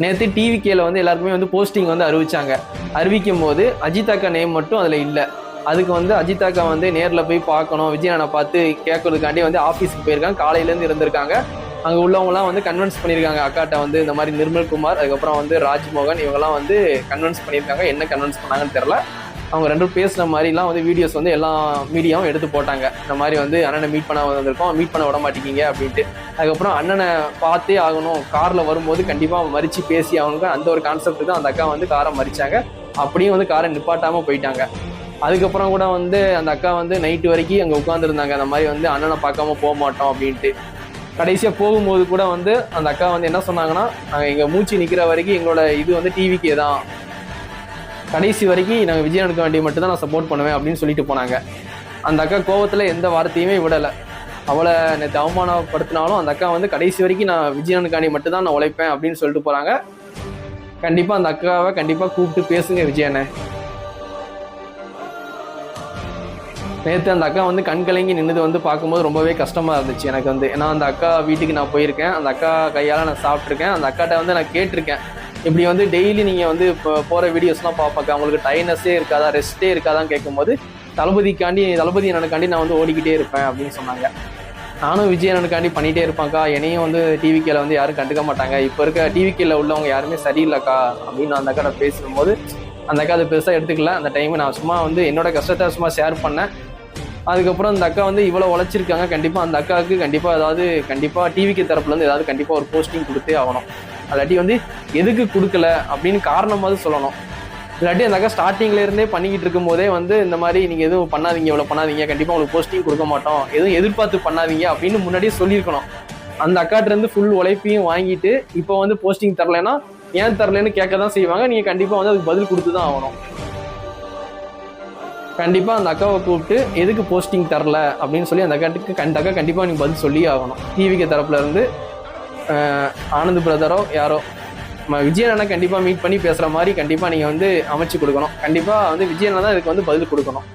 நேற்று டிவிகேல வந்து எல்லாருக்குமே வந்து போஸ்டிங் வந்து அறிவிச்சாங்க. அறிவிக்கும் போது அஜித் அக்கா நேம் மட்டும் அதில் இல்லை. அதுக்கு வந்து அஜித் அக்கா வந்து நேரில் போய் பார்க்கணும், விஜய் அண்ணனை பார்த்து கேட்கறதுக்காண்டி வந்து ஆஃபீஸுக்கு போயிருக்காங்க. காலையிலேருந்து இருந்திருக்காங்க. அங்கே உள்ளவங்கலாம் வந்து கன்வின்ஸ் பண்ணியிருக்காங்க அக்காட்ட வந்து இந்த மாதிரி நிர்மல்குமார், அதுக்கப்புறம் வந்து ராஜ்மோகன், இவங்கெல்லாம் வந்து கன்வின்ஸ் பண்ணியிருக்காங்க. என்ன கன்வின்ஸ் பண்ணாங்கன்னு தெரில. அவங்க ரெண்டும் பேசுகிற மாதிரிலாம் வந்து வீடியோஸ் வந்து எல்லா மீடியாவும் எடுத்து போட்டாங்க. இந்த மாதிரி வந்து அண்ணனை மீட் பண்ண வந்திருக்கோம், மீட் பண்ண விட மாட்டேங்கிங்க அப்படின்ட்டு. அதுக்கப்புறம் அண்ணனை பார்த்தே ஆகணும், காரில் வரும்போது கண்டிப்பாக மறித்து பேசி அவங்க அந்த ஒரு கான்செப்ட் தான் அந்த அக்கா வந்து காரை மறிச்சாங்க. அப்படியும் வந்து காரை நிப்பாட்டாமல் போயிட்டாங்க. அதுக்கப்புறம் கூட வந்து அந்த அக்கா வந்து நைட்டு வரைக்கும் அங்கே உட்காந்துருந்தாங்க. அந்த மாதிரி வந்து அண்ணனை பார்க்காம போக மாட்டோம் அப்படின்ட்டு. கடைசியாக போகும்போது கூட வந்து அந்த அக்கா வந்து என்ன சொன்னாங்கன்னா, நாங்கள் எங்கள் மூச்சு நிற்கிற வரைக்கும் எங்களோட இது வந்து டிவிக்கே தான், கடைசி வரைக்கும் நாங்கள் விஜய் அண்ணனுக்கு வேண்டிய மட்டும் தான் நான் சப்போர்ட் பண்ணுவேன் அப்படின்னு சொல்லிட்டு போனாங்க. அந்த அக்கா கோவத்தில் எந்த வார்த்தையுமே விடலை. அவளை நேற்று அவமானப்படுத்தினாலும் அந்த அக்கா வந்து கடைசி வரைக்கும் நான் விஜய் அண்ணனுக்காண்டி மட்டும் தான் நான் உழைப்பேன் அப்படின்னு சொல்லிட்டு போகிறாங்க. கண்டிப்பாக அந்த அக்காவை கண்டிப்பாக கூப்பிட்டு பேசுங்க விஜய் அண்ணன். நேற்று அந்த அக்கா வந்து கண் கலங்கி நின்றுது வந்து பார்க்கும்போது ரொம்பவே கஷ்டமாக இருந்துச்சு எனக்கு வந்து. ஏன்னா அந்த அக்கா வீட்டுக்கு நான் போயிருக்கேன், அந்த அக்கா கையால் நான் சாப்பிட்ருக்கேன். அந்த அக்காட்ட வந்து நான் கேட்டிருக்கேன், இப்படி வந்து டெய்லி நீங்கள் வந்து இப்போ போகிற வீடியோஸ்லாம் பார்ப்பாக்க அவங்களுக்கு டைட்னஸே இருக்காதா, ரெஸ்ட்டே இருக்காதான்னு கேட்கும்போது தளபதி அண்ணனுக்காண்டி நான் வந்து ஓடிக்கிட்டே இருப்பேன் அப்படின்னு சொன்னாங்க. நானும் விஜய் அண்ணனுக்காண்டி பண்ணிகிட்டே இருப்பாங்க்கா, என்னையும் வந்து டிவிகேல வந்து யாரும் கண்டுக்க மாட்டாங்க, இப்போ இருக்க டிவிகேல உள்ளவங்க யாருமே சரியில்லைக்கா அப்படின்னு அந்த அக்கா பேசும்போது அந்த அக்கா அதை பெருசாக எடுத்துக்கல. அந்த டைம் நான் சும்மா வந்து என்னோட கஷ்டத்தை சும்மா ஷேர் பண்ணேன். அதுக்கப்புறம் அந்த அக்கா வந்து இவ்வளோ உழைச்சிருக்காங்க, கண்டிப்பாக அந்த அக்காவுக்கு கண்டிப்பாக டிவிக்கு தரப்புலேருந்து ஏதாவது கண்டிப்பாக ஒரு போஸ்டிங் கொடுத்தே ஆகணும். அல்லாட்டி வந்து எதுக்கு கொடுக்கல அப்படின்னு காரணமாவது சொல்லணும். இல்லாட்டி அந்த அக்கா ஸ்டார்டிங்லேருந்தே பண்ணிக்கிட்டு இருக்கும் போதே வந்து இந்த மாதிரி நீங்கள் எதுவும் பண்ணாதீங்க, இவ்வளோ பண்ணாதீங்க, கண்டிப்பாக உங்களுக்கு போஸ்டிங் கொடுக்க மாட்டோம், எதுவும் எதிர்பார்த்து பண்ணாதீங்க அப்படின்னு முன்னாடியே சொல்லியிருக்கணும். அந்த அக்காட்டிலேருந்து ஃபுல் உழைப்பையும் வாங்கிட்டு இப்போ வந்து போஸ்டிங் தரலைன்னா ஏன் தரலன்னு கேட்க தான் செய்வாங்க. நீங்கள் கண்டிப்பாக வந்து அதுக்கு பதில் கொடுத்து தான் ஆகணும். கண்டிப்பாக அந்த அக்காவை கூப்பிட்டு எதுக்கு போஸ்டிங் தரல அப்படின்னு சொல்லி அந்த அக்கா கண்டிப்பாக நீங்கள் பதில் சொல்லி ஆகணும். டிவிக்கு தரப்புல இருந்து ஆனந்த் பிரதரோ யாரோ விஜய் அண்ணனை கண்டிப்பாக மீட் பண்ணி பேசுகிற மாதிரி கண்டிப்பாக நீங்கள் வந்து அமைச்சு கொடுக்கணும். கண்டிப்பாக வந்து விஜய் அண்ணா தான் இதுக்கு வந்து பதில் கொடுக்கணும்.